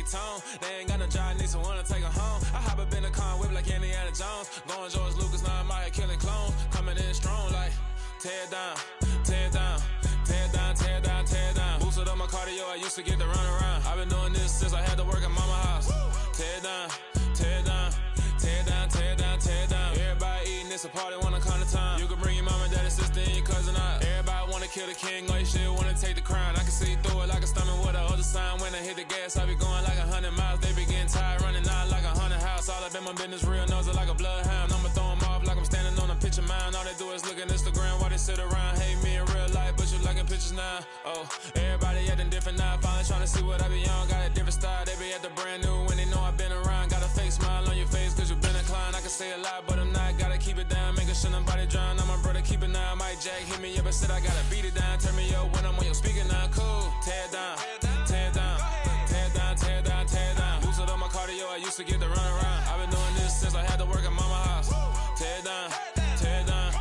your tone. They ain't got no job, need someone to take her home. I hop up in the car, whip like Indiana Jones. Going George Lucas, now I'm out here killing clones. Coming in strong like, tear down, tear down, tear down, tear down, tear down. Boosted up my cardio, I used to get to run around. I've been doing this since I had to work at mama house. Tear down, tear down, tear down, tear down, tear down. Everybody eating, it's a party, wanna come to time. You can bring your mama, daddy, sister, and your cousin out. Everybody wanna kill the king, or you shit wanna take the crown. I can see through it like a stomach with a other sign. When I hit the gas, I be going like 100 miles. They be getting tired, running out like 100 house. All up in my business, real nose it like a bloodhound. I'ma throw them off like I'm standing on a picture mound. All they do is look at Instagram while they sit around. Hate me in real life, but you liking pictures now. Oh, everybody acting different now. Finally trying to see what I be on. Got a different style, they be at the brand new when they know I've been around. Got a fake smile on your face cause you been inclined. I can say a lot, but I'm not. Gotta keep it down, making sure nobody drown. I'm my brother, keep it now. Mike Jack hit me up and said I gotta beat it down. Turn me up when I'm on your speaker now. Cool, tear down, tear down, tear down, tear down, tear down. Boosted up my cardio, I used to get to run around. I've been doing this since I had to work at mama house. Tear down, tear down,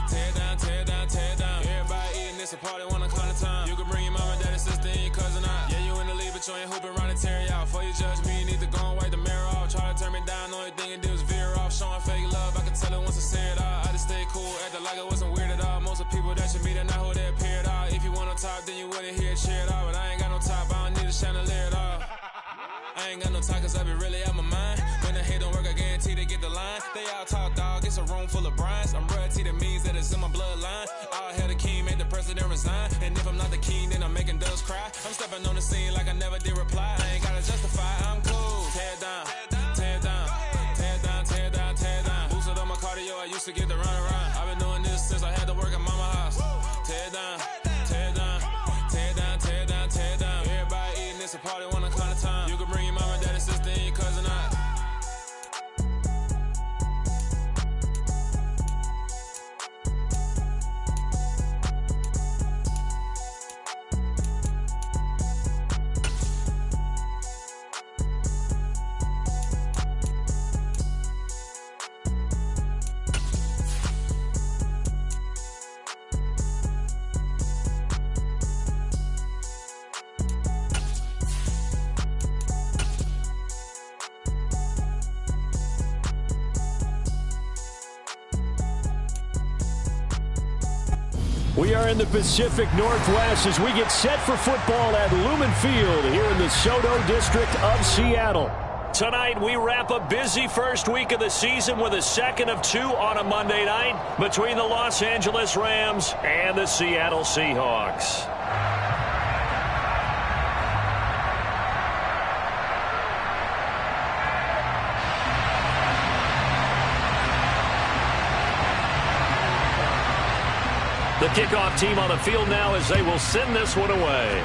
tear down, tear down, tear down. Everybody eating, it's a party, wanna come to time. You can bring your mama, daddy, sister, and your cousin out. Yeah, you in the league, but you ain't hooping around and tear you out. Before you judge me, you need to go and wipe the mirror off. Try to turn me down, only thing it do is veer off. Showing fake love, I can tell it once I say it all. I just stay cool, acting like I wasn't weird at all. Most of the people that you meet are not who they appear at all. If you want on top, then you wouldn't hear it cheer at all. But I ain't got no top, I don't need a chandelier at all. I ain't got no time cause I be really out my mind. When the hate don't work, I guarantee they get the line. They all talk dog, it's a room full of Bryans. I'm royalty, that means that it's in my bloodline. All hell the king, made the president resign. And if I'm not the king, then I'm making doves cry. I'm stepping on the scene like I never did reply. I ain't gotta justify, I'm cool. Tear down, tear down, tear down, tear down, tear down. Boosted up my cardio, I used to get to run around. I've been doing this since I had to work at mama house. Tear down, tear down, tear down, tear down, tear down. Everybody eating, it's a party, wanna come to time. You can bring your mama, daddy, sister, and your cousin out. We are in the Pacific Northwest as we get set for football at Lumen Field here in the SoDo district of Seattle. Tonight, we wrap a busy first week of the season with a second of two on a Monday night between the Los Angeles Rams and the Seattle Seahawks. The kickoff team on the field now as they will send this one away.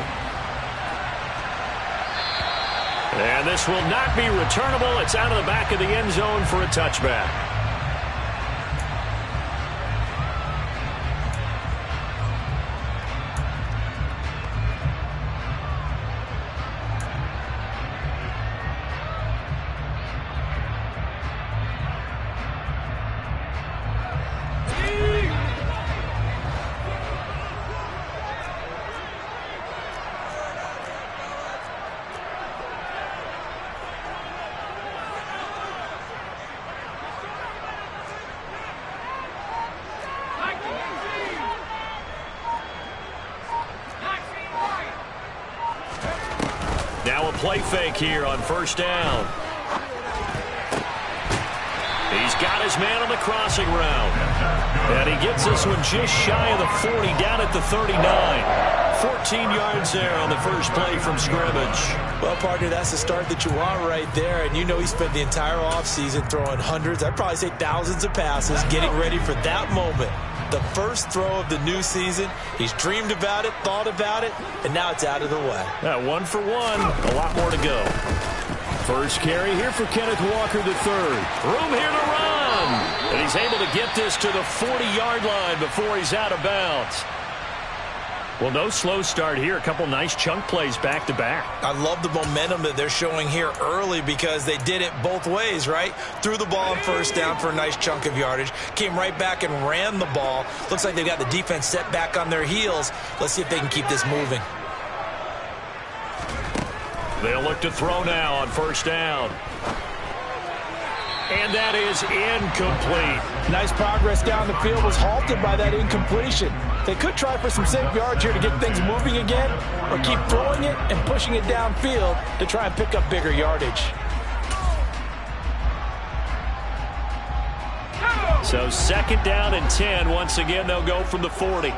And this will not be returnable. It's out of the back of the end zone for a touchback. Now a play fake here on first down. He's got his man on the crossing route. And he gets this one just shy of the 40, down at the 39. 14 yards there on the first play from scrimmage. Well, partner, that's the start that you want right there. And you know he spent the entire offseason throwing hundreds, I'd probably say thousands of passes, getting ready for that moment. The first throw of the new season. He's dreamed about it, thought about it, and now it's out of the way. Yeah, 1 for 1. A lot more to go. First carry here for Kenneth Walker III. Room here to run. And he's able to get this to the 40-yard line before he's out of bounds. Well, no slow start here. A couple nice chunk plays back-to-back. I love the momentum that they're showing here early because they did it both ways, right? Threw the ball on first down for a nice chunk of yardage. Came right back and ran the ball. Looks like they've got the defense set back on their heels. Let's see if they can keep this moving. They'll look to throw now on first down. And that is incomplete. Nice progress down the field, was halted by that incompletion. They could try for some safe yards here to get things moving again, or keep throwing it and pushing it downfield to try and pick up bigger yardage. So 2nd down and 10. Once again, they'll go from the 40.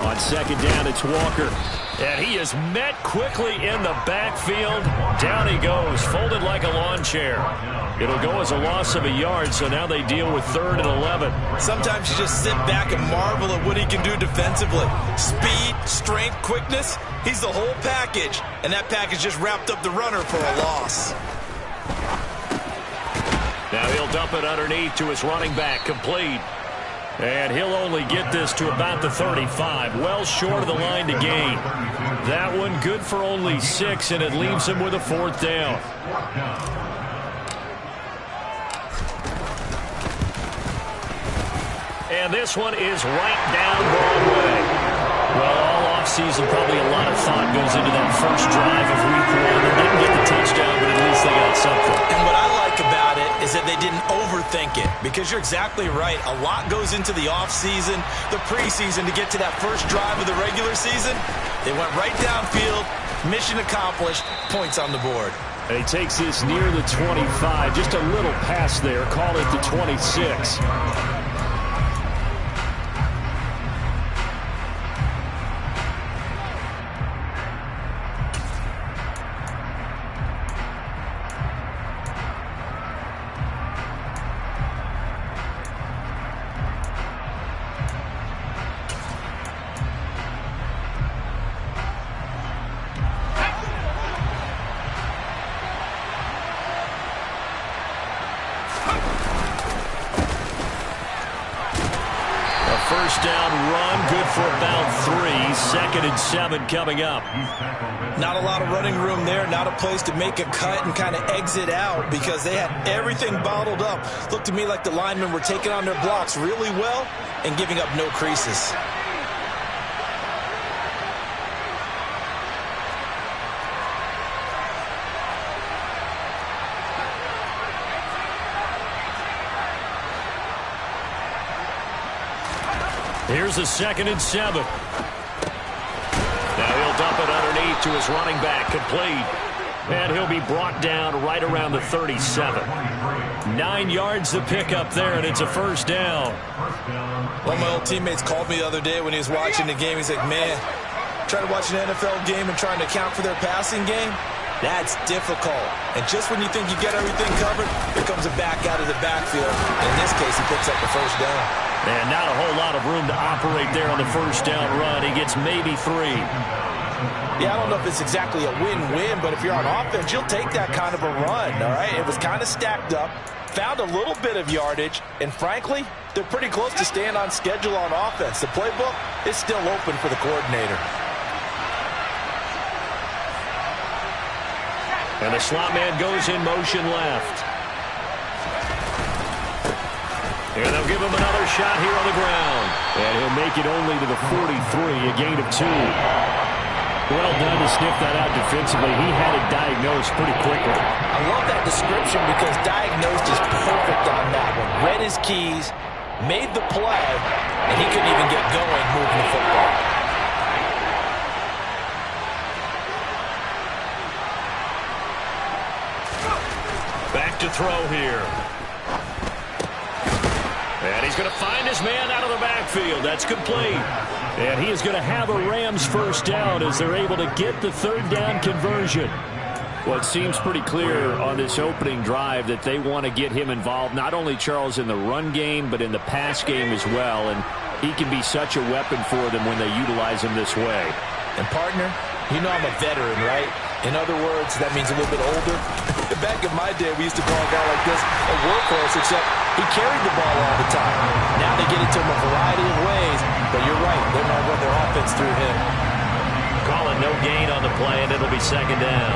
On 2nd down, it's Walker. And he is met quickly in the backfield. Down he goes, folded like a lawn chair. It'll go as a loss of a yard, so now they deal with 3rd and 11. Sometimes you just sit back and marvel at what he can do defensively. Speed, strength, quickness, he's the whole package. And that package just wrapped up the runner for a loss. Now he'll dump it underneath to his running back, complete. And he'll only get this to about the 35, well short of the line to gain. That one good for only 6, and it leaves him with a 4th down. And this one is right down Broadway. Well, all offseason, probably a lot of thought goes into that first drive of week 1. They didn't get the touchdown, but at least they got something. And what I like about it is that they didn't overthink it, because you're exactly right. A lot goes into the offseason, the preseason to get to that first drive of the regular season. They went right downfield, mission accomplished, points on the board. And he takes this near the 25, just a little pass there, call it the 26. First down run, good for about 3. 2nd and 7 coming up. Not a lot of running room there, not a place to make a cut and kind of exit out, because they had everything bottled up. Looked to me like the linemen were taking on their blocks really well and giving up no creases. Here's a 2nd and 7. Now he'll dump it underneath to his running back, complete. And he'll be brought down right around the 37. 9 yards to pick up there, and it's a first down. One of my old teammates called me the other day when he was watching the game. He's like, man, trying to watch an NFL game and trying to account for their passing game, that's difficult. And just when you think you get everything covered, here comes a back out of the backfield. In this case, he picks up the first down. And not a whole lot of room to operate there on the first down run. He gets maybe 3. Yeah, I don't know if it's exactly a win-win, but if you're on offense, you'll take that kind of a run, all right? It was kind of stacked up, found a little bit of yardage, and frankly, they're pretty close to staying on schedule on offense. The playbook is still open for the coordinator. And the slot man goes in motion left. And they'll give him another shot here on the ground. And he'll make it only to the 43, a gain of 2. Well done to sniff that out defensively. He had it diagnosed pretty quickly. I love that description, because diagnosed is perfect on that one. Read his keys, made the play, and he couldn't even get going moving the football. Back to throw here. And he's going to find his man out of the backfield. That's complete. And he is going to have a Rams first down as they're able to get the 3rd down conversion. Well, it seems pretty clear on this opening drive that they want to get him involved, not only, Charles, in the run game, but in the pass game as well. And he can be such a weapon for them when they utilize him this way. And, partner, you know I'm a veteran, right? In other words, that means a little bit older. Back in my day, we used to call a guy like this a workhorse, except he carried the ball all the time. Now they get it to him a variety of ways, but you're right, they're going to run their offense through him. Call it no gain on the play, and it'll be 2nd down.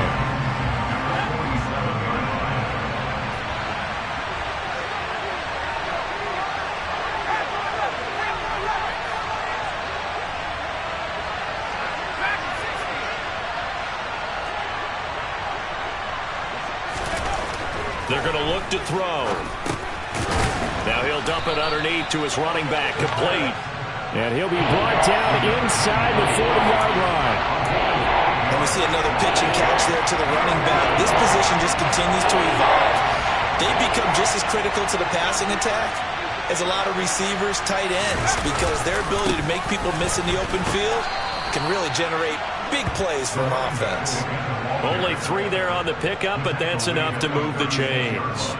They're going to look to throw. Now he'll dump it underneath to his running back, complete. And he'll be brought down inside the 40-yard line. And we see another pitch and catch there to the running back. This position just continues to evolve. They become just as critical to the passing attack as a lot of receivers, tight ends, because their ability to make people miss in the open field can really generate big plays from offense. Only 3 there on the pickup, but that's enough to move the chains.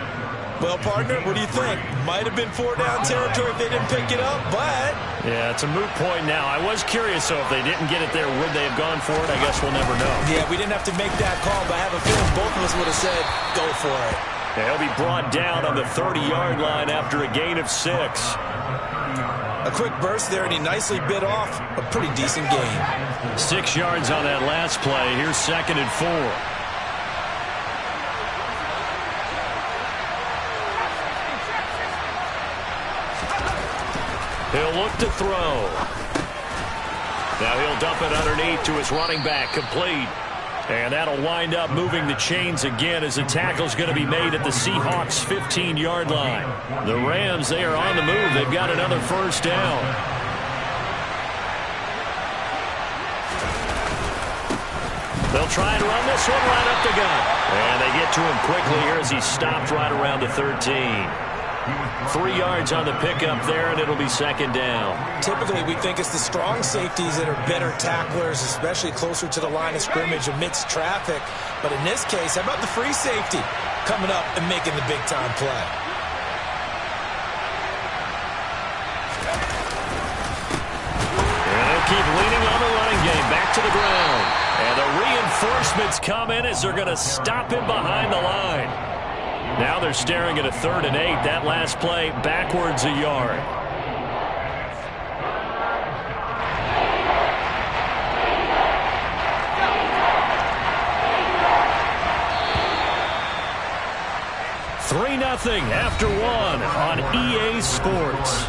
Well, partner, what do you think? Might have been 4-down territory if they didn't pick it up, but... Yeah, it's a moot point now. I was curious, so if they didn't get it there, would they have gone for it? I guess we'll never know. Yeah, we didn't have to make that call, but I have a feeling both of us would have said, go for it. Yeah, he'll be brought down on the 30-yard line after a gain of 6. A quick burst there, and he nicely bit off a pretty decent gain. 6 yards on that last play. Here's 2nd and 4. He'll look to throw. Now he'll dump it underneath to his running back, complete. And that'll wind up moving the chains again as the tackle's going to be made at the Seahawks' 15-yard line. The Rams, they are on the move. They've got another first down. They'll try and run this one right up the gut. And they get to him quickly here as he stopped right around the 13. 3 yards on the pickup there, and it'll be 2nd down. Typically, we think it's the strong safeties that are better tacklers, especially closer to the line of scrimmage amidst traffic. But in this case, how about the free safety coming up and making the big-time play? And they'll keep leaning on the running game. Back to the ground. And the reinforcements come in as they're going to him behind the line. Now they're staring at a 3rd and 8. That last play backwards a yard. $3-0 after 1 on EA Sports.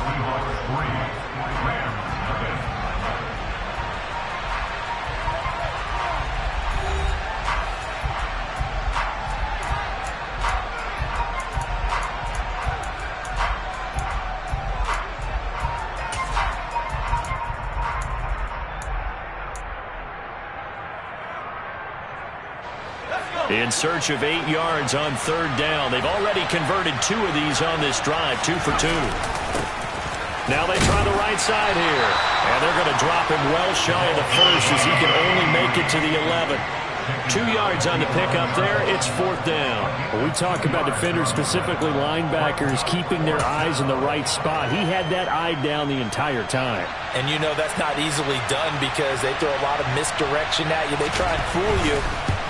In search of 8 yards on 3rd down. They've already converted 2 of these on this drive, 2 for 2. Now they try the right side here. And they're going to drop him well shy of the first as he can only make it to the 11. 2 yards on the pickup there. It's 4th down. Well, we talk about defenders, specifically linebackers, keeping their eyes in the right spot. He had that eye down the entire time. And you know that's not easily done because they throw a lot of misdirection at you. They try and fool you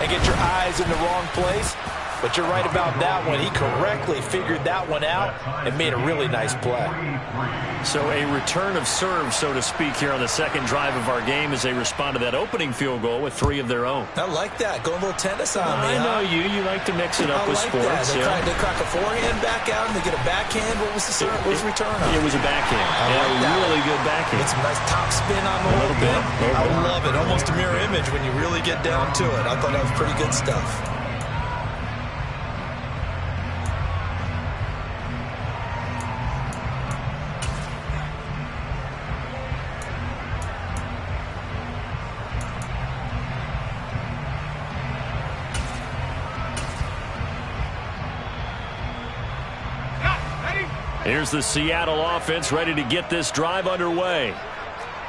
and get your eyes in the wrong place. But you're right about that one. He correctly figured that one out and made a really nice play. So a return of serve, so to speak, here on the 2nd drive of our game as they respond to that opening field goal with 3 of their own. I like that. Going a little tennis on me. I know you. You like to mix it up with sports. They crack a forehand back out and they get a backhand. What was the return on? It was a backhand. Really good backhand. Get some nice top spin on the a little bit. I love it. Almost a mirror image when you really get down to it. I thought that was pretty good stuff. Here's the Seattle offense ready to get this drive underway.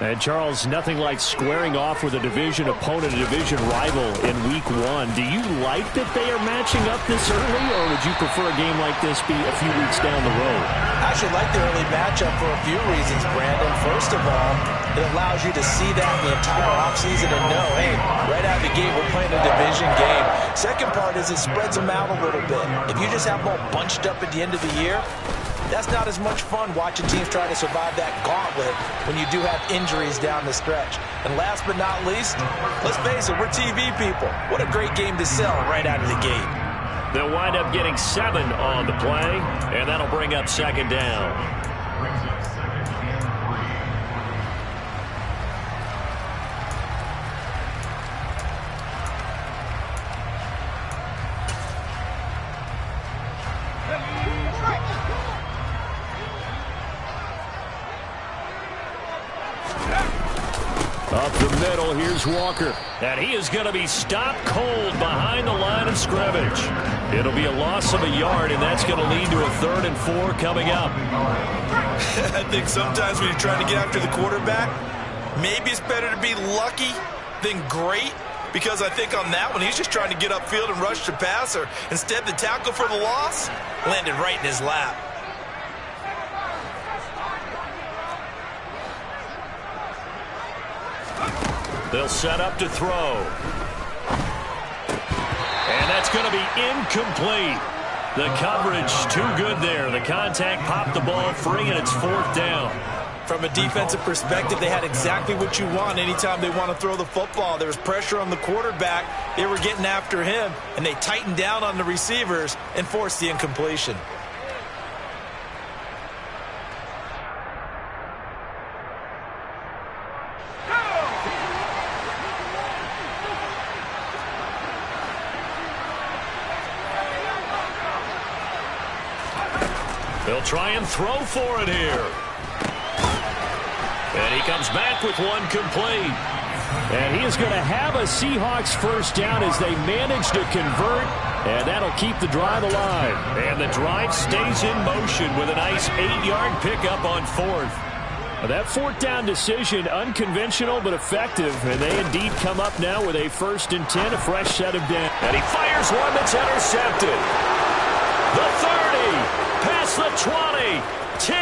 And, Charles, nothing like squaring off with a division opponent, a division rival in Week 1. Do you like that they are matching up this early, or would you prefer a game like this be a few weeks down the road? I actually like the early matchup for a few reasons, Brandon. First of all, it allows you to see that the entire offseason and know, hey, right out of the gate, we're playing a division game. Second part is it spreads them out a little bit. If you just have them all bunched up at the end of the year, that's not as much fun watching teams try to survive that gauntlet when you do have injuries down the stretch. And last but not least, let's face it, we're TV people. What a great game to sell right out of the gate. They'll wind up getting 7 on the play, and that'll bring up 2nd down. The middle, here's Walker. And he is going to be stopped cold behind the line of scrimmage. It'll be a loss of a yard, and that's going to lead to a 3rd and 4 coming up. I think sometimes when you're trying to get after the quarterback, maybe it's better to be lucky than great, because I think on that one, he's just trying to get upfield and rush the passer. Instead, the tackle for the loss landed right in his lap. They'll set up to throw. And that's going to be incomplete. The coverage too good there. The contact popped the ball free, and it's 4th down. From a defensive perspective, they had exactly what you want anytime they want to throw the football. There was pressure on the quarterback. They were getting after him, and they tightened down on the receivers and forced the incompletion. They'll try and throw for it here. And he comes back with one complete. And he is going to have a Seahawks first down as they manage to convert, and that'll keep the drive alive. And the drive stays in motion with a nice 8-yard pickup on 4th. That 4th down decision, unconventional but effective, and they indeed come up now with a 1st and 10, a fresh set of down. And he fires one that's intercepted. The 30. Past the 20, 10,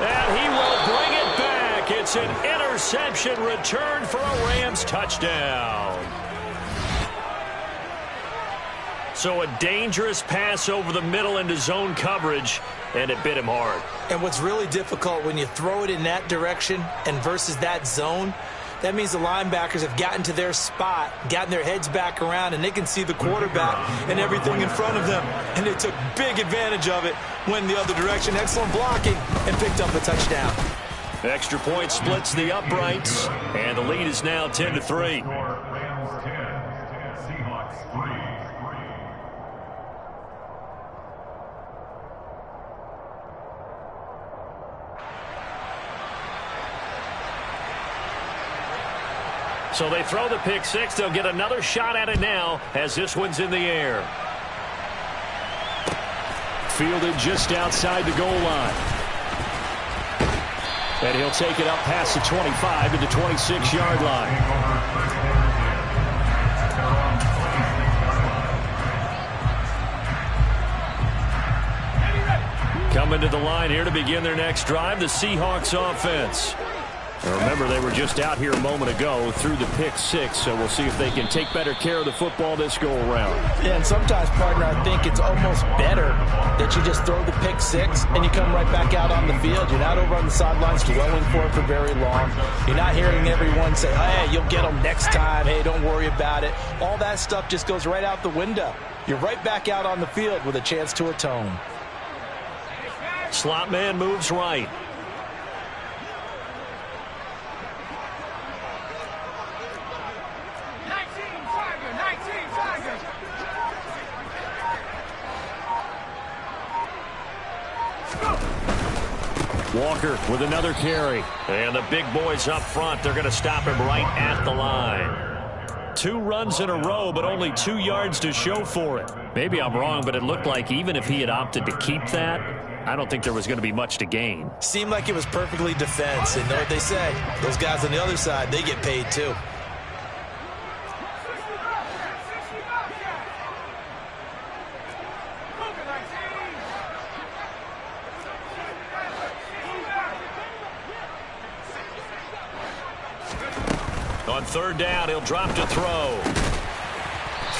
and he will bring it back. It's an interception return for a Rams touchdown. So a dangerous pass over the middle into zone coverage, and it bit him hard. And what's really difficult when you throw it in that direction and versus that zone, that means the linebackers have gotten to their spot, gotten their heads back around, and they can see the quarterback and everything in front of them. And they took big advantage of it, went the other direction, excellent blocking, and picked up a touchdown. Extra point splits the uprights, and the lead is now 10-3. So they throw the pick six. They'll get another shot at it now as this one's in the air. Fielded just outside the goal line. And he'll take it up past the 25 to the 26-yard line. Coming to the line here to begin their next drive, the Seahawks offense. Now remember, they were just out here a moment ago through the pick six, so we'll see if they can take better care of the football this go-around. Yeah, and sometimes, partner, I think it's almost better that you just throw the pick six and you come right back out on the field. You're not over on the sidelines dwelling for it for very long. You're not hearing everyone say, hey, you'll get them next time. Hey, don't worry about it. All that stuff just goes right out the window. You're right back out on the field with a chance to atone. Slot man moves right. Walker with another carry. And the big boys up front, they're going to stop him right at the line. 2 runs in a row, but only 2 yards to show for it. Maybe I'm wrong, but it looked like even if he had opted to keep that, I don't think there was going to be much to gain. Seemed like it was perfectly defense. And know what they say? Those guys on the other side, they get paid too. On 3rd down, he'll drop to throw.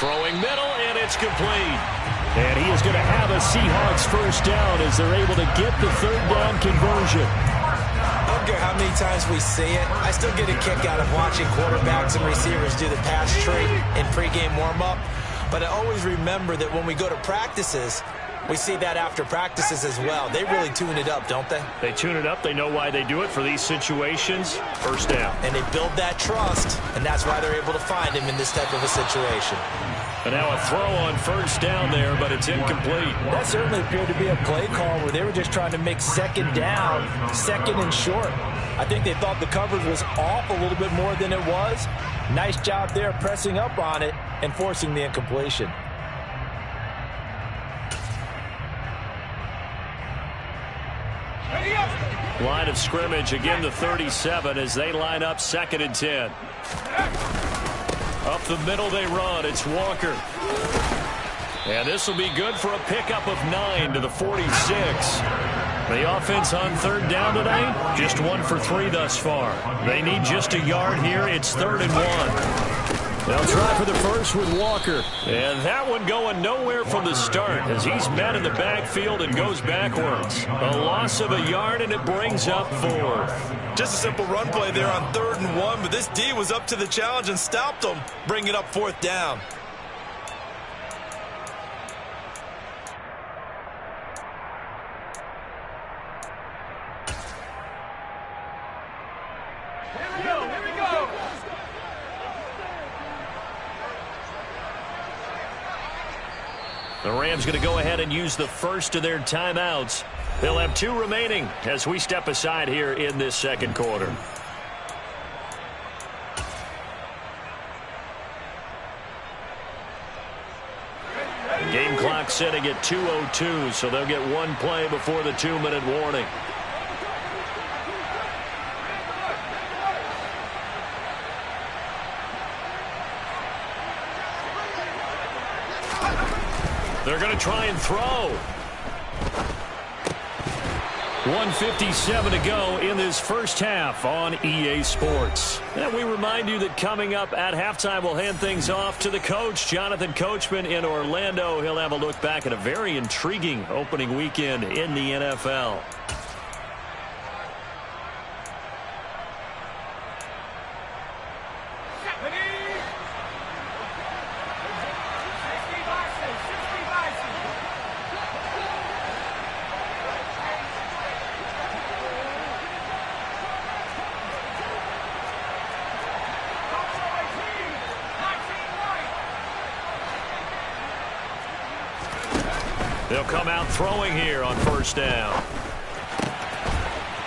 Throwing middle, and it's complete. And he is going to have a Seahawks first down as they're able to get the 3rd down conversion. I don't care how many times we say it, I still get a kick out of watching quarterbacks and receivers do the pass tree in pregame warm-up. But I always remember that when we go to practices, we see that after practices as well. They really tune it up, don't they? They tune it up. They know why they do it for these situations. First down. And they build that trust, and that's why they're able to find him in this type of a situation. And now a throw on 1st down there, but it's incomplete. That certainly appeared to be a play call where they were just trying to make 2nd down, 2nd and short. I think they thought the coverage was off a little bit more than it was. Nice job there pressing up on it and forcing the incompletion. Line of scrimmage, again the 37 as they line up 2nd and 10. Up the middle they run. It's Walker. And this will be good for a pickup of 9 to the 46. The offense on 3rd down today, just 1 for 3 thus far. They need just a yard here. It's 3rd and 1. They'll try for the first with Walker. And that one going nowhere from the start as he's met in the backfield and goes backwards. A loss of a yard, and it brings up 4th. Just a simple run play there on 3rd and 1, but this D was up to the challenge and stopped them, bringing up 4th down. The Rams going to go ahead and use the first of their timeouts. They'll have 2 remaining as we step aside here in this 2nd quarter. Game clock sitting at 2:02, so they'll get 1 play before the 2-minute warning. They're going to try and throw. 1:57 to go in this first half on EA Sports. And we remind you that coming up at halftime, we'll hand things off to the coach, Jonathan Coachman in Orlando. He'll have a look back at a very intriguing opening weekend in the NFL. They'll come out throwing here on 1st down.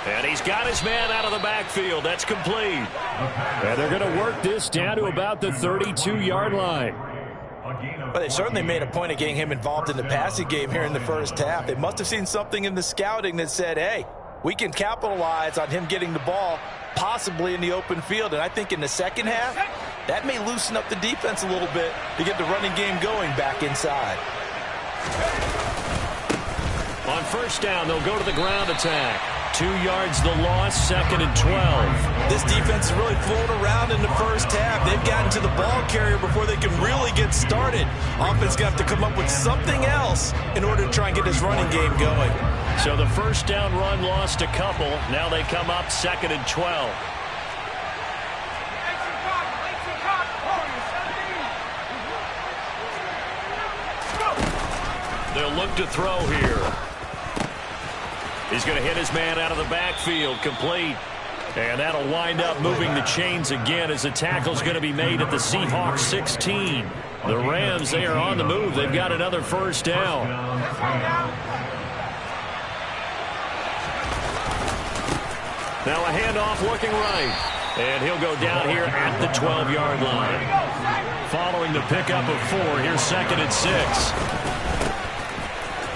And he's got his man out of the backfield. That's complete. And they're going to work this down to about the 32-yard line. But they certainly made a point of getting him involved in the passing game here in the first half. They must have seen something in the scouting that said, hey, we can capitalize on him getting the ball possibly in the open field. And I think in the second half, that may loosen up the defense a little bit to get the running game going back inside. On 1st down, they'll go to the ground attack. 2 yards the loss, 2nd and 12. This defense is really flown around in the first half. They've gotten to the ball carrier before they can really get started. Offense got to come up with something else in order to try and get this running game going. So the 1st down run lost a couple. Now they come up 2nd and 12. They'll look to throw here. He's going to hit his man out of the backfield, complete. And that'll wind up moving the chains again as the tackle's going to be made at the Seahawks 16. The Rams, they are on the move. They've got another 1st down. Now a handoff looking right. And he'll go down here at the 12-yard line. Following the pickup of 4, here's 2nd and 6.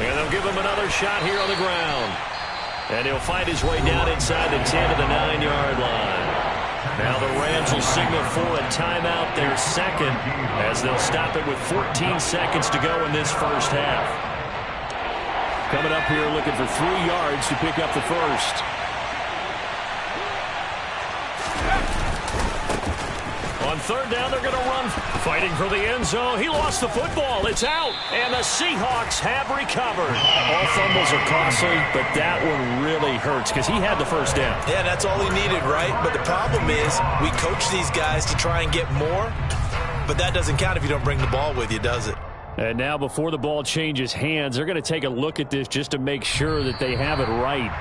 And they'll give him another shot here on the ground. And he'll fight his way down inside the 10 to the 9-yard line. Now the Rams will signal for a timeout, their 2nd, as they'll stop it with 14 seconds to go in this first half. Coming up here looking for 3 yards to pick up the first. On 3rd down, they're going to run. Fighting for the end zone. He lost the football. It's out. And the Seahawks have recovered. All fumbles are costly, but that one really hurts because he had the 1st down. Yeah, that's all he needed, right? But the problem is we coach these guys to try and get more, but that doesn't count if you don't bring the ball with you, does it? And now before the ball changes hands, they're going to take a look at this just to make sure that they have it right.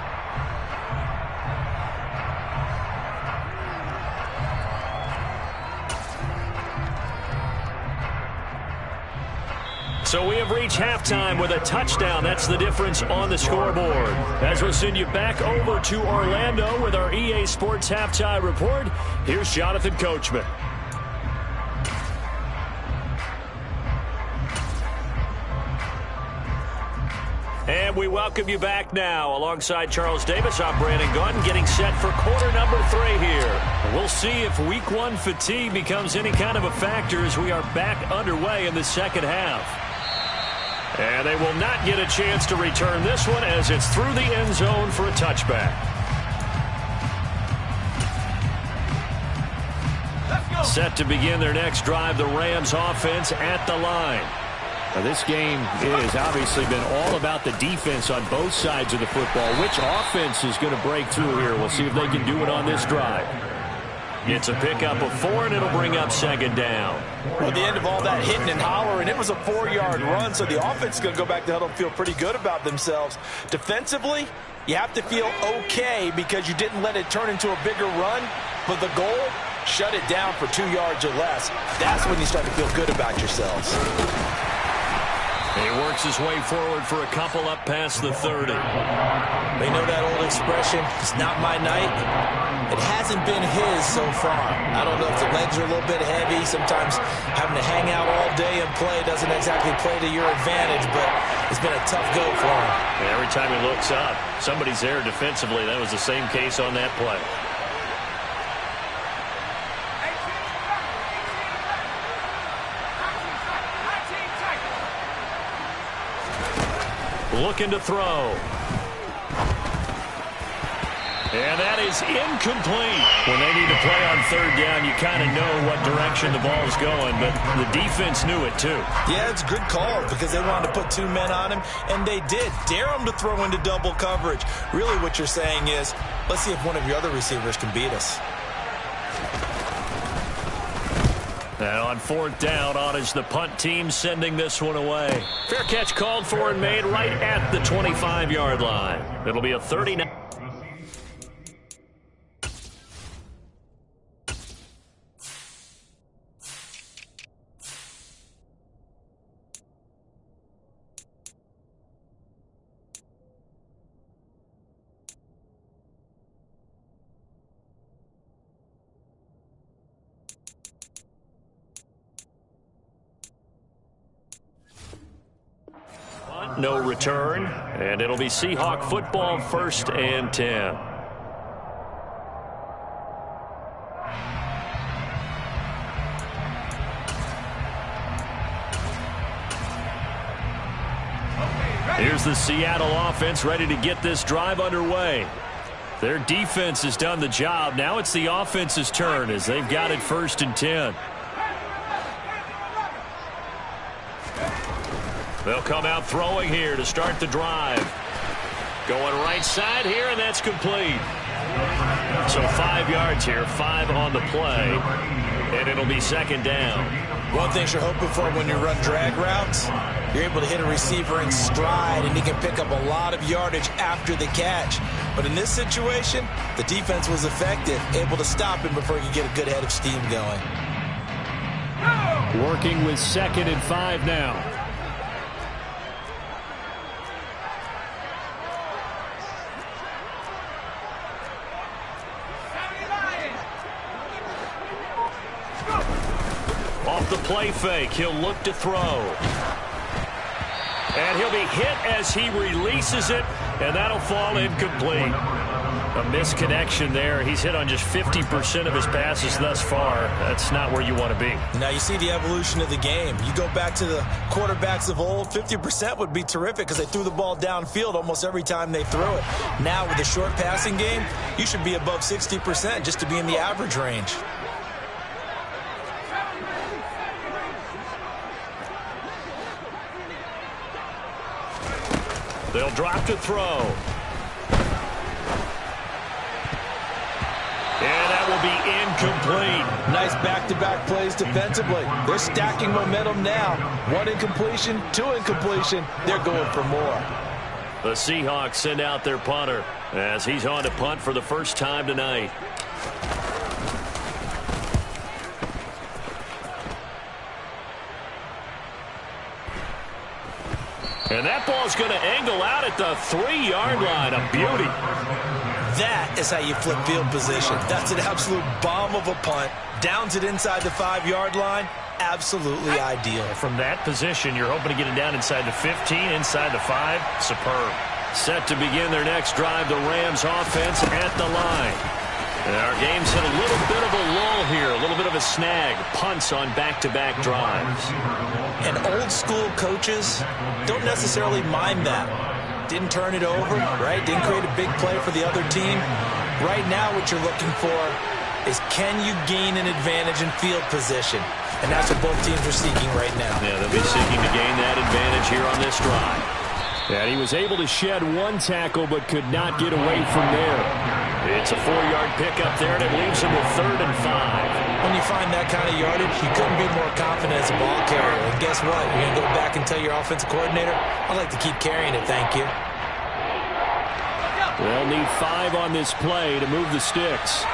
So we have reached halftime with a touchdown. That's the difference on the scoreboard. As we'll send you back over to Orlando with our EA Sports Halftime Report, here's Jonathan Coachman. And we welcome you back now. Alongside Charles Davis, I'm Brandon Gaudin, getting set for quarter number 3 here. We'll see if week 1 fatigue becomes any kind of a factor as we are back underway in the second half. And they will not get a chance to return this one as it's through the end zone for a touchback. Set to begin their next drive, the Rams offense at the line. Now, this game has obviously been all about the defense on both sides of the football. Which offense is going to break through here? We'll see if they can do it on this drive. It's a pickup of 4, and it'll bring up second down. Well, at the end of all that hitting and hollering, it was a 4-yard run, so the offense is going to go back to huddle and feel pretty good about themselves. Defensively, you have to feel okay because you didn't let it turn into a bigger run, but the goal, shut it down for 2 yards or less. That's when you start to feel good about yourselves. He works his way forward for a couple up past the 30. They know that old expression, it's not my night. It hasn't been his so far. I don't know if the legs are a little bit heavy. Sometimes having to hang out all day and play doesn't exactly play to your advantage, but it's been a tough go for him. And every time he looks up, somebody's there defensively. That was the same case on that play. Looking to throw. And that is incomplete. When they need to play on third down, you kind of know what direction the ball is going, but the defense knew it too. Yeah, it's a good call because they wanted to put 2 men on him, and they did. Dare him to throw into double coverage. Really what you're saying is, let's see if one of your other receivers can beat us. And on 4th down, on is the punt team sending this one away. Fair catch called for and made right at the 25-yard line. It'll be a 39. No return, and it'll be Seahawk football, 1st and 10. Here's the Seattle offense ready to get this drive underway. Their defense has done the job. Now it's the offense's turn as they've got it 1st and 10. They'll come out throwing here to start the drive. Going right side here, and that's complete. So 5 yards here, 5 on the play, and it'll be second down. One thing you're hoping for when you run drag routes, you're able to hit a receiver in stride, and he can pick up a lot of yardage after the catch. But in this situation, the defense was effective, able to stop him before he could get a good head of steam going. Working with 2nd and 5 now. Off the play fake, he'll look to throw. And he'll be hit as he releases it, and that'll fall incomplete. A misconnection there. He's hit on just 50% of his passes thus far. That's not where you want to be. Now you see the evolution of the game. You go back to the quarterbacks of old, 50% would be terrific because they threw the ball downfield almost every time they threw it. Now with the short passing game, you should be above 60% just to be in the average range. They'll drop to throw. And that will be incomplete. Nice back-to-back plays defensively. They're stacking momentum now. 1 incompletion, 2 incompletion. They're going for more. The Seahawks send out their punter as he's on to punt for the first time tonight. And that ball's going to angle out at the 3-yard line. A beauty. That is how you flip field position. That's an absolute bomb of a punt. Downs it inside the 5-yard line. Absolutely ideal. From that position, you're hoping to get it down inside the 15, inside the 5. Superb. Set to begin their next drive, the Rams offense at the line. And our game's hit a little bit of a lull here, a little bit of a snag. Punts on back-to-back drives. And old-school coaches don't necessarily mind that. Didn't turn it over, right? Didn't create a big play for the other team. Right now what you're looking for is, can you gain an advantage in field position? And that's what both teams are seeking right now. Yeah, they'll be seeking to gain that advantage here on this drive. And he was able to shed one tackle but could not get away from there. It's a 4-yard pickup there, and it leaves him with 3rd and 5. When you find that kind of yardage, you couldn't be more confident as a ball carrier. And guess what? You're going to go back and tell your offensive coordinator, I'd like to keep carrying it, thank you. They'll need 5 on this play to move the sticks.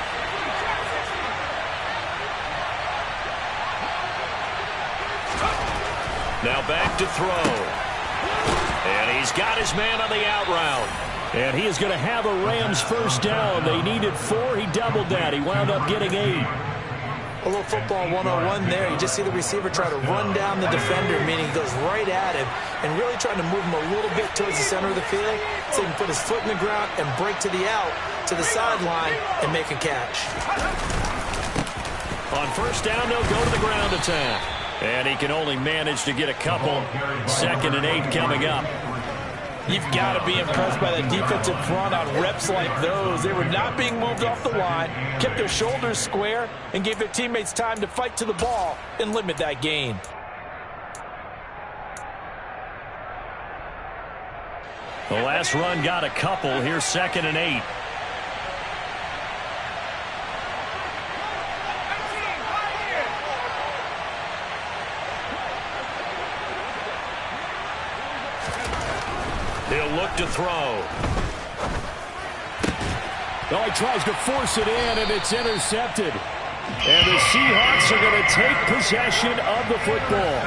Now back to throw. And he's got his man on the out route. And he is going to have a Rams first down. They needed 4. He doubled that. He wound up getting 8. A little football 101 there. You just see the receiver try to run down the defender, meaning he goes right at him and really trying to move him a little bit towards the center of the field so he can put his foot in the ground and break to the out, to the sideline, and make a catch. On first down, they'll go to the ground attack. And he can only manage to get a couple. 2nd and 8 coming up. You've got to be impressed by that defensive front on reps like those. They were not being moved off the line, kept their shoulders square, and gave their teammates time to fight to the ball and limit that gain. The last run got a couple. Here's 2nd and 8. He'll look to throw. Oh, he tries to force it in, and it's intercepted. And the Seahawks are going to take possession of the football.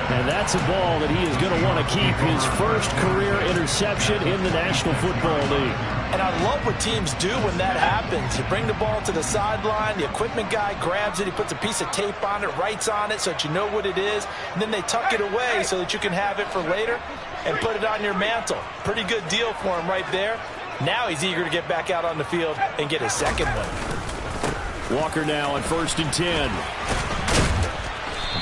And that's a ball that he is going to want to keep, his first career interception in the National Football League. And I love what teams do when that happens. You bring the ball to the sideline, the equipment guy grabs it, he puts a piece of tape on it, writes on it so that you know what it is, and then they tuck it away so that you can have it for later and put it on your mantle. Pretty good deal for him right there. Now he's eager to get back out on the field and get his second one. Walker now on 1st and 10.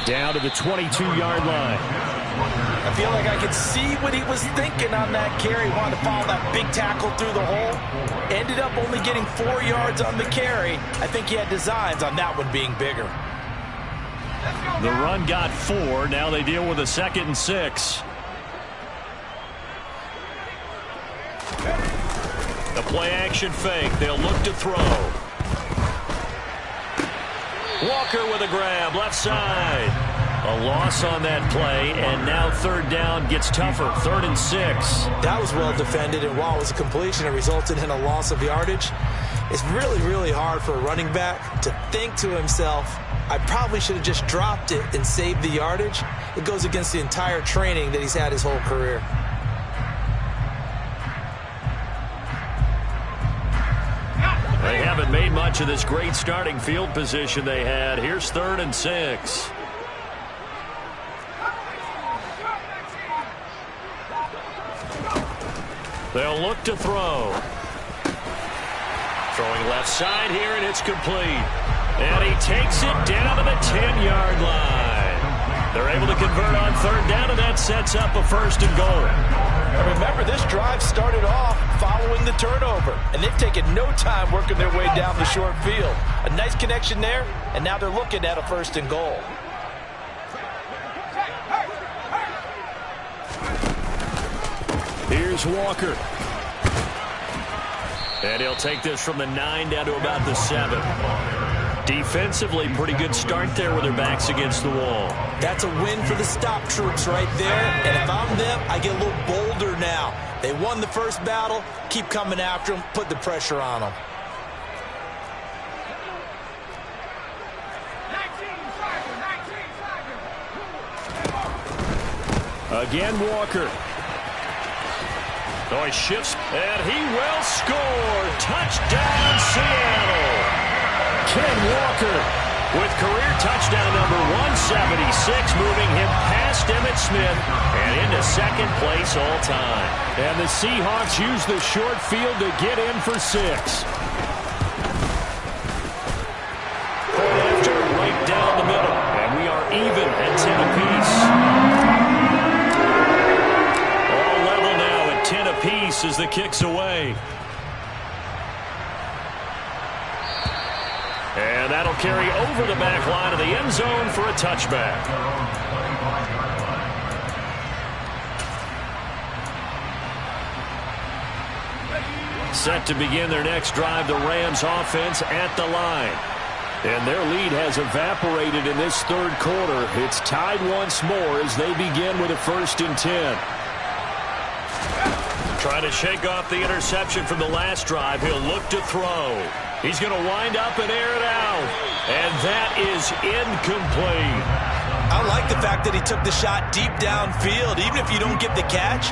Down to the 22-yard line. I feel like I could see what he was thinking on that carry. Wanted to follow that big tackle through the hole. Ended up only getting 4 yards on the carry. I think he had designs on that one being bigger. The run got 4. Now they deal with a 2nd and 6. The play-action fake. They'll look to throw. Walker with a grab, left side. A loss on that play, and now 3rd down gets tougher, 3rd and 6. That was well defended, and while it was a completion, it resulted in a loss of yardage. It's really, really hard for a running back to think to himself, I probably should have just dropped it and saved the yardage. It goes against the entire training that he's had his whole career. They haven't made much of this great starting field position they had. Here's 3rd and 6. They'll look to throw. Throwing left side here, and it's complete. And he takes it down to the 10-yard line. They're able to convert on 3rd down, and that sets up a 1st and goal. And remember, this drive started off following the turnover, and they've taken no time working their way down the short field. A nice connection there, and now they're looking at a 1st and goal. Here's Walker. And he'll take this from the 9 down to about the 7. Defensively, pretty good start there with their backs against the wall. That's a win for the stop troops right there. And if I'm them, I get a little bolder now. They won the first battle. Keep coming after them. Put the pressure on them. Again, Walker. Oh, he shifts, and he will score. Touchdown, Seattle. Ken Walker with career touchdown number 176, moving him past Emmitt Smith and into second place all time. And the Seahawks use the short field to get in for 6. After, right down the middle, and we are even at 10 apiece. All level now at 10 apiece as the kick's away. And that'll carry over the back line of the end zone for a touchback. Set to begin their next drive, the Rams offense at the line. And their lead has evaporated in this third quarter. It's tied once more as they begin with a 1st and 10. Trying to shake off the interception from the last drive. He'll look to throw. He's going to wind up and air it out. And that is incomplete. I like the fact that he took the shot deep downfield. Even if you don't get the catch,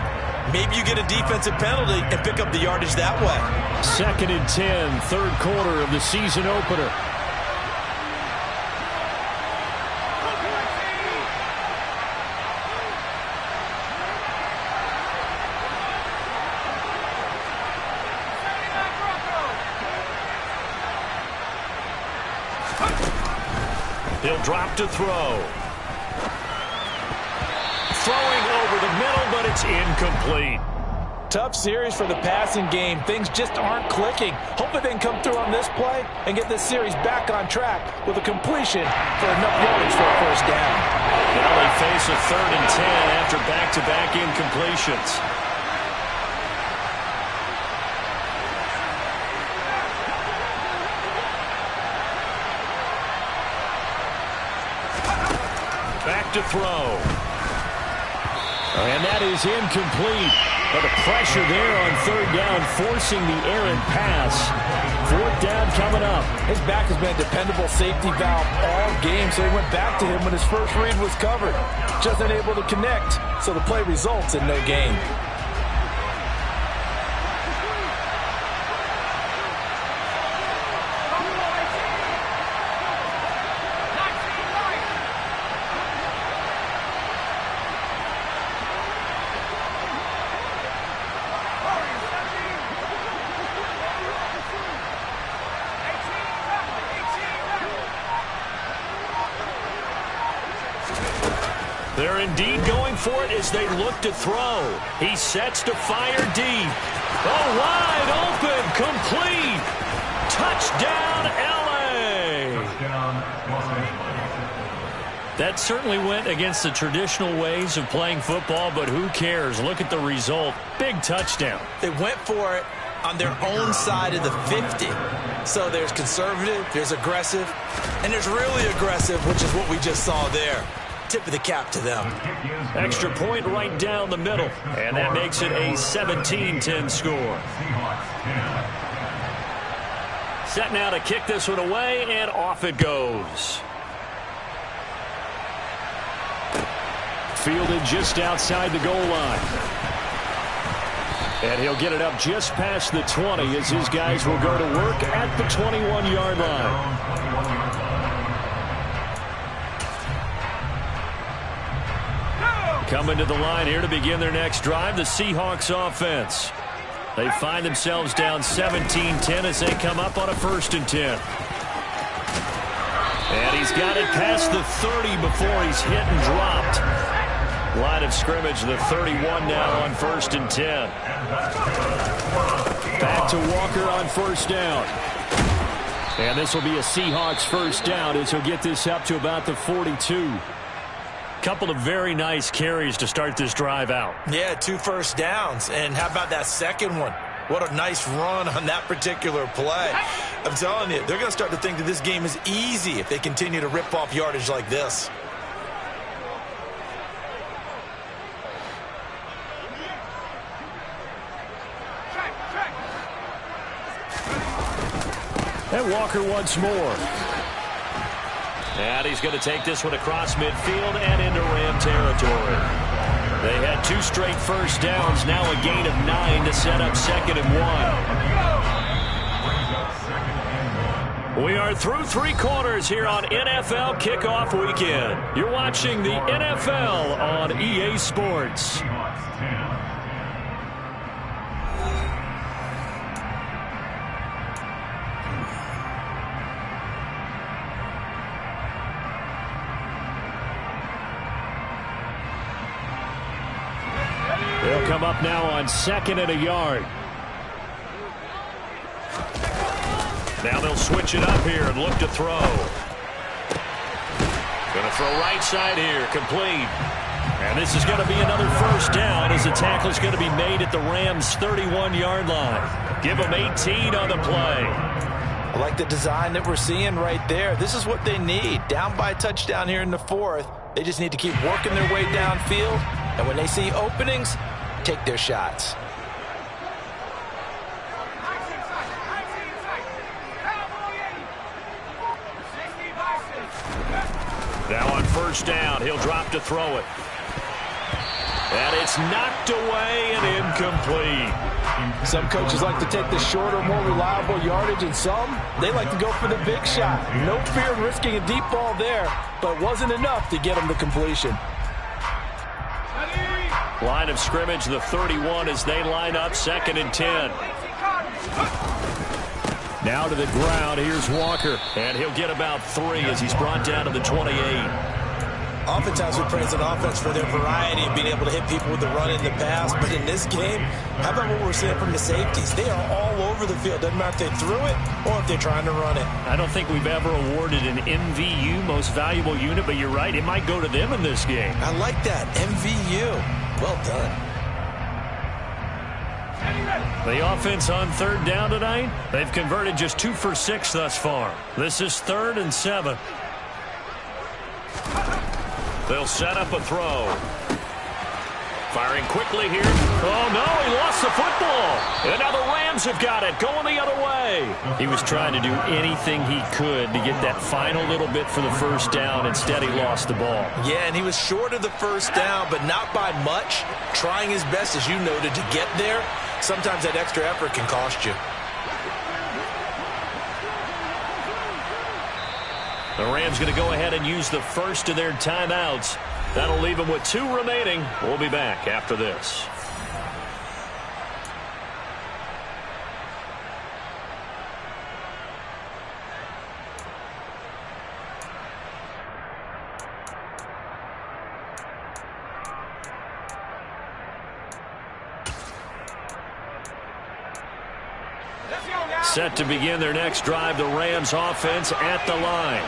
maybe you get a defensive penalty and pick up the yardage that way. 2nd and 10, third quarter of the season opener. He'll drop to throw. Throwing over the middle, but it's incomplete. Tough series for the passing game. Things just aren't clicking. Hopefully they can come through on this play and get this series back on track with a completion for enough yardage for a 1st down. Now they face a 3rd and 10 after back-to-back incompletions. Back to throw. And that is incomplete. But the pressure there on 3rd down, forcing the errant pass. 4th down coming up. His back has been a dependable safety valve all game, so he went back to him when his first read was covered. Just unable to connect, so the play results in no gain. They're indeed going for it as they look to throw. He sets to fire deep. Oh, wide open, complete. Touchdown, L.A. That certainly went against the traditional ways of playing football, but who cares? Look at the result. Big touchdown. They went for it on their own side of the 50. So there's conservative, there's aggressive, and there's really aggressive, which is what we just saw there. Tip of the cap to them. Extra point right down the middle, and that makes it a 17-10 score. Set now to kick this one away, and off it goes. Fielded just outside the goal line. And he'll get it up just past the 20 as his guys will go to work at the 21-yard line. Coming to the line here to begin their next drive, the Seahawks offense. They find themselves down 17-10 as they come up on a 1st and 10. And he's got it past the 30 before he's hit and dropped. Line of scrimmage, the 31 now on 1st and 10. Back to Walker on 1st down. And this will be a Seahawks 1st down as he'll get this up to about the 42. Couple of very nice carries to start this drive out. Yeah, 2 first downs. And how about that second one? What a nice run on that particular play. I'm telling you, they're going to start to think that this game is easy if they continue to rip off yardage like this. And Walker once more. And he's going to take this one across midfield and into Ram territory. They had 2 straight first downs, now a gain of 9 to set up 2nd and 1. We are through 3 quarters here on NFL Kickoff Weekend. You're watching the NFL on EA Sports. They'll come up now on 2nd and a yard. Now they'll switch it up here and look to throw. Going to throw right side here, complete. And this is going to be another first down as the tackle is going to be made at the Rams' 31-yard line. Give them 18 on the play. I like the design that we're seeing right there. This is what they need. Down by a touchdown here in the 4th. They just need to keep working their way downfield. And when they see openings, take their shots. Now on first down, he'll drop to throw it. And it's knocked away and incomplete. Some coaches like to take the shorter, more reliable yardage, and some, they like to go for the big shot. No fear in risking a deep ball there, but it wasn't enough to get them the completion. Line of scrimmage, the 31 as they line up 2nd and 10. Now to the ground, here's Walker. And he'll get about 3 as he's brought down to the 28. Oftentimes we praise an offense for their variety of being able to hit people with the run and the pass. But in this game, how about what we're seeing from the safeties? They are all over the field. Doesn't matter if they threw it or if they're trying to run it. I don't think we've ever awarded an MVU, most valuable unit, but you're right, it might go to them in this game. I like that, MVU. Well done. The offense on 3rd down tonight, they've converted just 2 for 6 thus far. This is 3rd and 7. They'll set up a throw. Firing quickly here. Oh, no, he lost the football. And now the Rams have got it, going the other way. He was trying to do anything he could to get that final little bit for the first down. Instead, he lost the ball. Yeah, and he was short of the first down, but not by much. Trying his best, as you noted, to get there. Sometimes that extra effort can cost you. The Rams going to go ahead and use the first of their timeouts. That'll leave them with 2 remaining. We'll be back after this. Set to begin their next drive, the Rams offense at the line.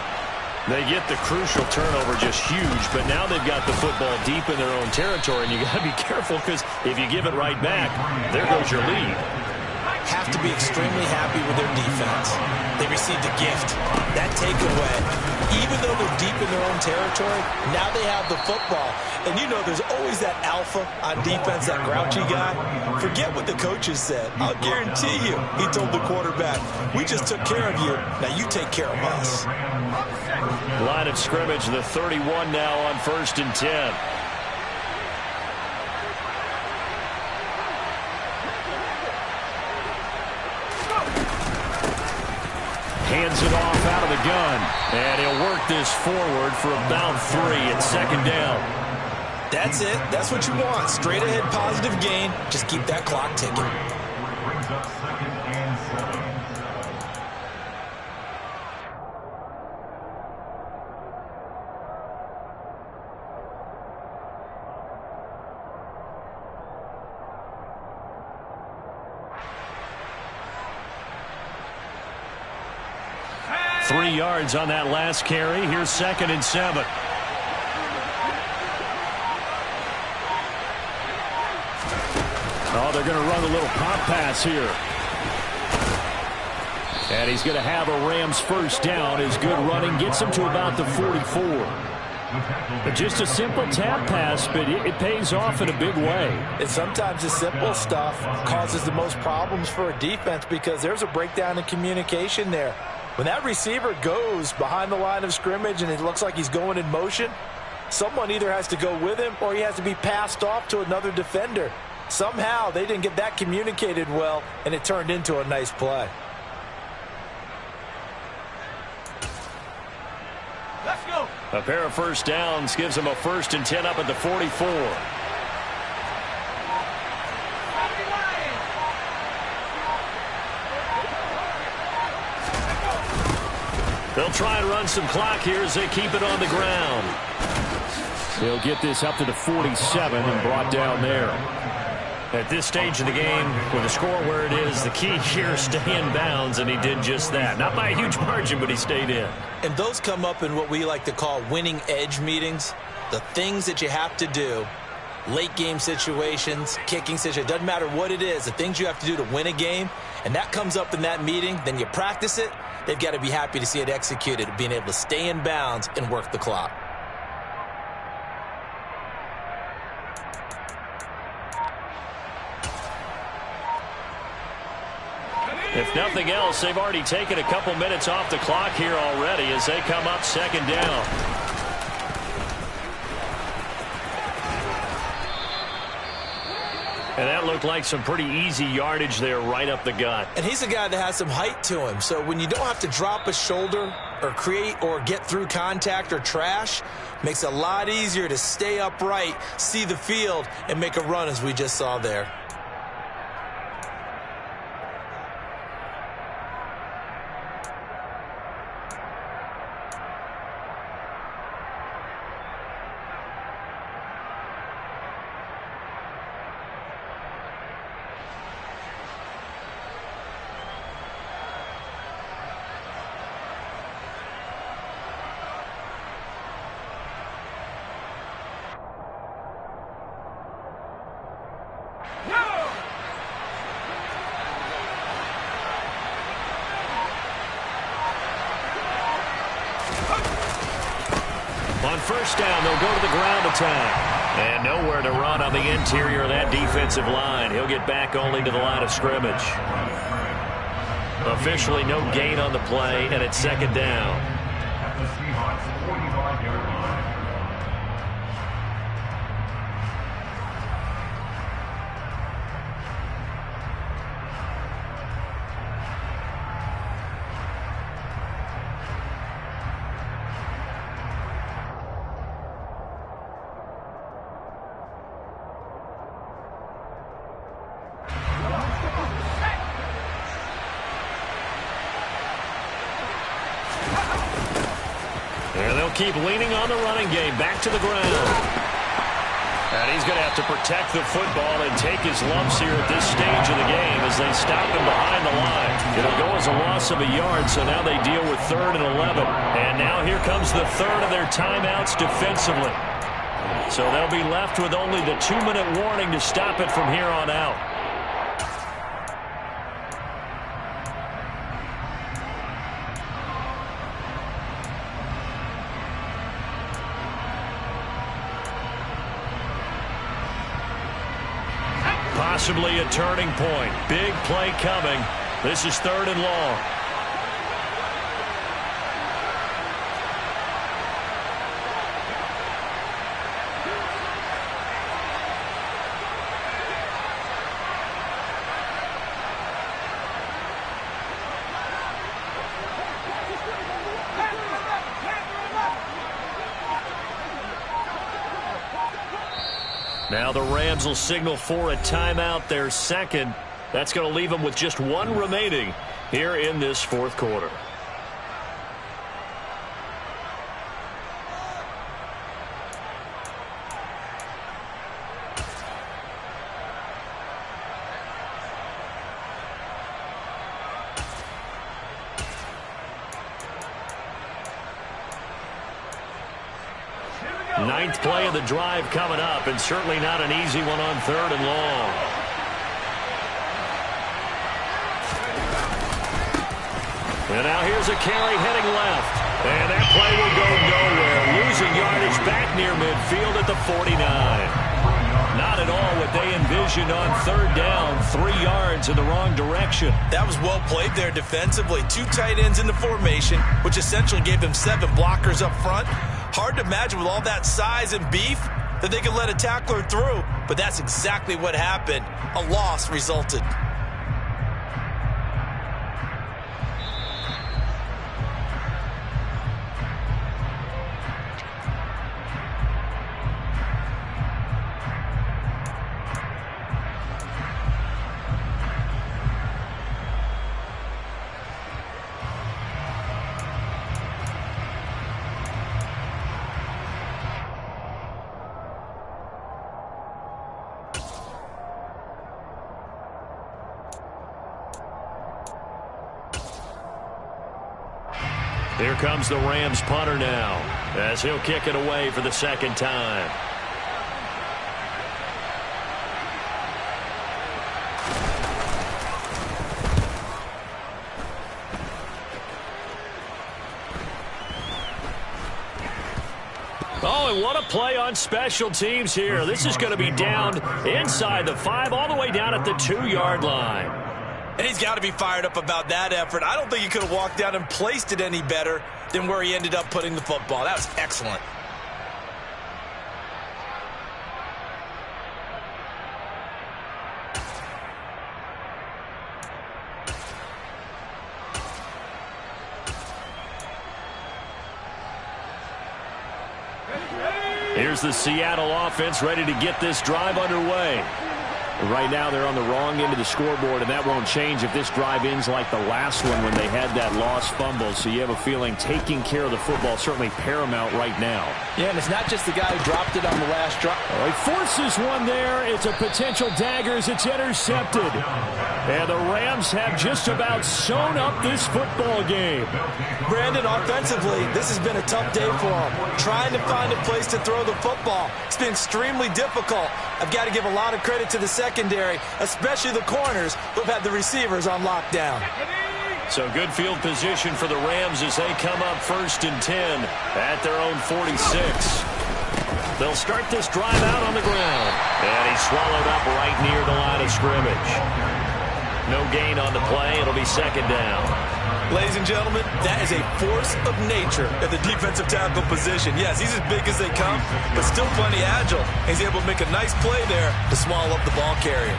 They get the crucial turnover, just huge, but now they've got the football deep in their own territory, and you got to be careful because if you give it right back, there goes your lead. Have to be extremely happy with their defense. They received a gift. That takeaway, even though they're deep in their own territory, now they have the football. And you know there's always that alpha on defense, that grouchy guy. Forget what the coaches said. I'll guarantee you, he told the quarterback, we just took care of you. Now you take care of us. Line of scrimmage, the 31 now on 1st and 10. Hands it off out of the gun. And he'll work this forward for about 3 at 2nd down. That's it. That's what you want. Straight ahead positive gain. Just keep that clock ticking. 3 yards on that last carry. Here's 2nd and 7. Oh, they're going to run a little pop pass here. And he's going to have a Rams first down. His good running gets him to about the 44. But just a simple tap pass, but it pays off in a big way. And sometimes the simple stuff causes the most problems for a defense because there's a breakdown in communication there. When that receiver goes behind the line of scrimmage and it looks like he's going in motion, Someone either has to go with him or he has to be passed off to another defender. Somehow they didn't get that communicated well, and it turned into a nice play. Let's go. A pair of first downs gives them a 1st and 10 up at the 44. They'll try and run some clock here as they keep it on the ground. They'll get this up to the 47 and brought down there. At this stage of the game, with the score where it is, the key here is stay in bounds, and he did just that. Not by a huge margin, but he stayed in. And those come up in what we like to call winning edge meetings. The things that you have to do, late game situations, kicking situations, doesn't matter what it is, the things you have to do to win a game, and that comes up in that meeting, then you practice it. They've got to be happy to see it executed, being able to stay in bounds and work the clock. If nothing else, they've already taken a couple minutes off the clock here already as they come up 2nd down. And that looked like some pretty easy yardage there right up the gut. And he's a guy that has some height to him. So when you don't have to drop a shoulder or create or get through contact or trash, makes it a lot easier to stay upright, see the field, and make a run as we just saw there. On 1st down, they'll go to the ground attack. And nowhere to run on the interior of that defensive line. He'll get back only to the line of scrimmage. Officially no gain on the play, and it's 2nd down. At the Seahawks 45-yard line. And they'll keep leaning on the running game. Back to the ground. And he's going to have to protect the football and take his lumps here at this stage of the game as they stop him behind the line. It'll go as a loss of a yard, so now they deal with 3rd and 11. And now here comes the 3rd of their timeouts defensively. So they'll be left with only the 2-minute warning to stop it from here on out. Possibly a turning point. Big play coming. This is 3rd and long. Now the Rams will signal for a timeout, their 2nd. That's going to leave them with just 1 remaining here in this 4th quarter. Ninth play of the drive coming up, and certainly not an easy one on 3rd and long. And now here's a carry heading left. And that play will go nowhere. Losing yardage back near midfield at the 49. Not at all what they envisioned on 3rd down. 3 yards in the wrong direction. That was well played there defensively. 2 tight ends in the formation, which essentially gave them 7 blockers up front. Hard to imagine with all that size and beef that they could let a tackler through, but that's exactly what happened. A loss resulted. Here comes the Rams punter now, as he'll kick it away for the second time. Oh, and what a play on special teams here. This is going to be down inside the 5, all the way down at the 2-yard line. And he's got to be fired up about that effort. I don't think he could have walked down and placed it any better than where he ended up putting the football. That was excellent. Here's the Seattle offense ready to get this drive underway. Right now they're on the wrong end of the scoreboard, and that won't change if this drive ends like the last one when they had that lost fumble. So you have a feeling taking care of the football certainly paramount right now. Yeah, and it's not just the guy who dropped it on the last drop. He forces one there. It's a potential dagger as it's intercepted. And the Rams have just about sewn up this football game. Brandon, offensively, this has been a tough day for him. Trying to find a place to throw the football. It's been extremely difficult. I've got to give a lot of credit to the secondary, especially the corners who've had the receivers on lockdown. So good field position for the Rams as they come up 1st and 10 at their own 46. They'll start this drive out on the ground. And he's swallowed up right near the line of scrimmage. No gain on the play. It'll be 2nd down. Ladies and gentlemen, that is a force of nature at the defensive tackle position. Yes, he's as big as they come, but still plenty agile. He's able to make a nice play there to swallow up the ball carrier.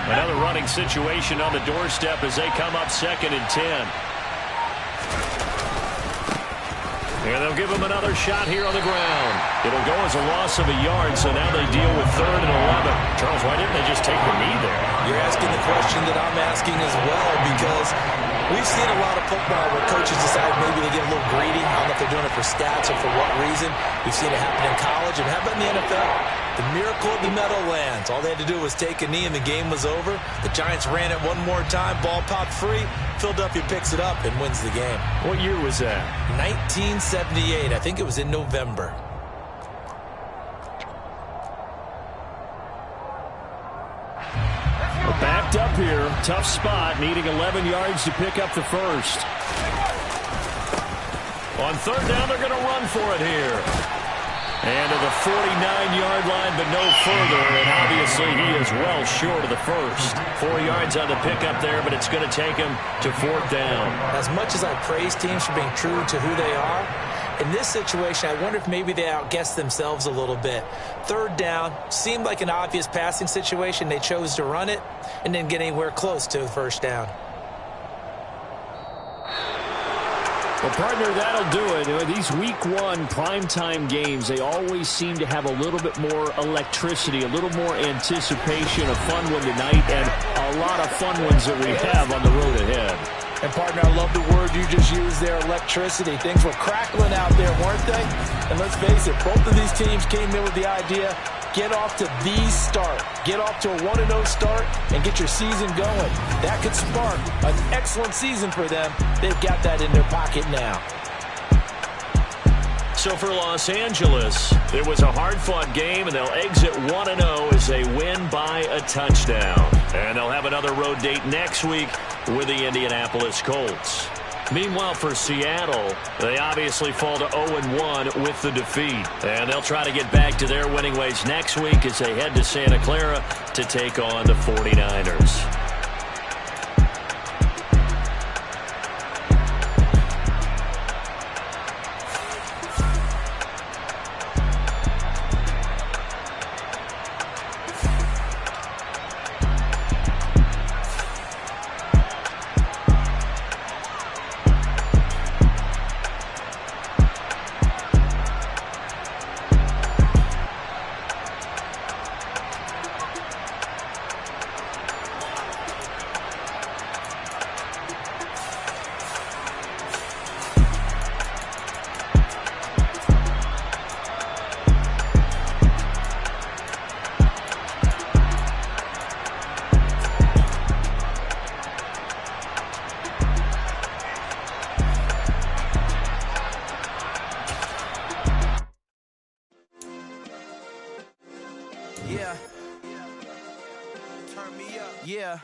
Another running situation on the doorstep as they come up 2nd and 10. And they'll give him another shot here on the ground. It'll go as a loss of a yard, so now they deal with 3rd and 11. Charles, why didn't they just take the knee there? You're asking the question that I'm asking as well, because we've seen a lot of football where coaches decide maybe they get a little greedy. I don't know if they're doing it for stats or for what reason. We've seen it happen in college, and how about in the NFL? The miracle of the Meadowlands. All they had to do was take a knee and the game was over. The Giants ran it one more time. Ball popped free. Philadelphia picks it up and wins the game. What year was that? 1978. I think it was in November. We're backed up here. Tough spot. Needing 11 yards to pick up the first. On 3rd down, they're going to run for it here. And to the 49-yard line, but no further. And obviously, he is well short of the first. 4 yards on the pickup there, but it's going to take him to 4th down. As much as I praise teams for being true to who they are, in this situation, I wonder if maybe they outguessed themselves a little bit. 3rd down seemed like an obvious passing situation. They chose to run it and didn't get anywhere close to the 1st down. Well, partner, that'll do it. These Week 1 primetime games, they always seem to have a little bit more electricity, a little more anticipation, a fun one tonight, and a lot of fun ones that we have on the road ahead. And, partner, I love the word you just used there, electricity. Things were crackling out there, weren't they? And let's face it, both of these teams came in with the idea, get off to the start. Get off to a 1-0 start and get your season going. That could spark an excellent season for them. They've got that in their pocket now. So for Los Angeles, it was a hard-fought game, and they'll exit 1-0 as they win by a touchdown. And they'll have another road date next week with the Indianapolis Colts. Meanwhile, for Seattle, they obviously fall to 0-1 with the defeat. And they'll try to get back to their winning ways next week as they head to Santa Clara to take on the 49ers. Yeah. Turn me up. Yeah.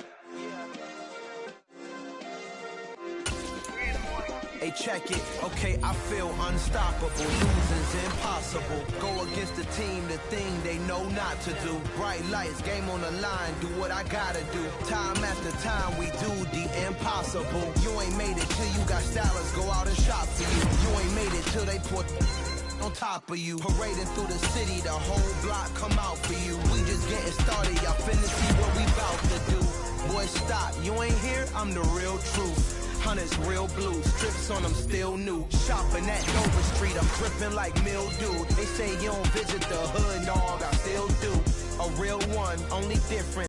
Hey, check it. Okay, I feel unstoppable. Losing's impossible. Go against the team, the thing they know not to do. Bright lights, game on the line, do what I gotta do. Time after time, we do the impossible. You ain't made it till you got stylers go out and shop for you. You ain't made it till they put on top of you. Parading through the city, the whole block come out for you. We just getting started, y'all finna see what we bout to do. Boy, stop, you ain't here, I'm the real truth. Hunters real blue, strips on them still new. Shopping at Dover Street, I'm dripping like mildew. They say you don't visit the hood, dog, I still do. A real one, only different.